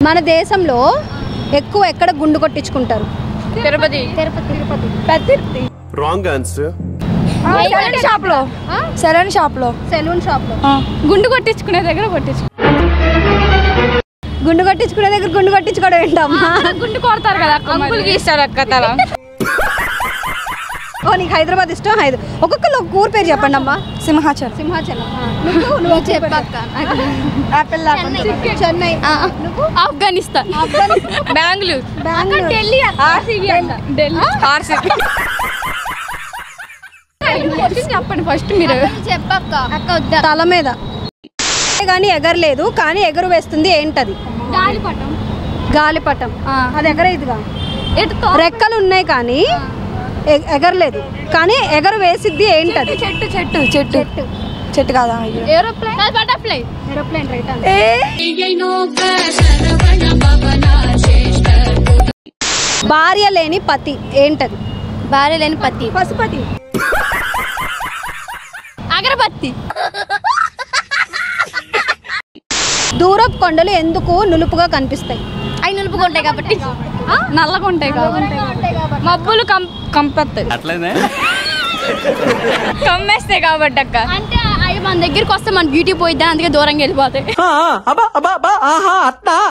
మన దేశంలో ఎక్కువ ఎక్కడ గుండు కొట్టించుకుంటారు? Tirupati. Tirupati. Wrong answer. Salon shop లో సెలూన్ షాప్ లో గుండు కొట్టించుకునే దగ్గర గుండు కొట్టించుకునే దగ్గర గుండు కొట్టించుకోవడం ఏంటమ్మా? గుండు కొడతారు కదా, అంకుల్ గీస్తారు అక్క తల. ఓ నీకు హైదరాబాద్ ఇష్టం. ఒక్కొక్కరు ఒక ఊరు పేరు చెప్పండి అమ్మా. సింహాచలం. నువ్వు చెప్పక్క. చెన్నై. ఆఫ్ఘనిస్తాన్. బెంగళూరు. ఢిల్లీ. చెప్పండి ఫస్ట్ మీరు. చెప్పక్క. తల మీద కానీ ఎగరలేదు, కానీ ఎగరు వేస్తుంది ఏంటది? గాలిపటం. అది ఎగరేదిగా. రెక్కలు ఉన్నాయి కానీ ఎగరలేదు, కానీ ఎగరు వేసిద్ది ఏంటది? చెట్టు కాదా? ఏరోప్లేన్. బటర్ఫ్లై. Aeroplane right. భార్య లేని పతి ఏంటది? భార్య లేని పతి. పశుపతి. అగరబత్తి. దూరపు కొండలు ఎందుకు నులుపుగా కనిపిస్తాయి? అవి నులుపుగా ఉంటాయి కాబట్టి. నల్లగా ఉంటాయి కాబట్టి. మబ్బులు కంపెత్తాయి, కమ్మేస్తాయి కాబట్టి అక్క. అంటే అవి మన దగ్గరికి వస్తే మన బ్యూటీ పోయిద్దా, అందుకే దూరంగా వెళ్ళిపోతాయి.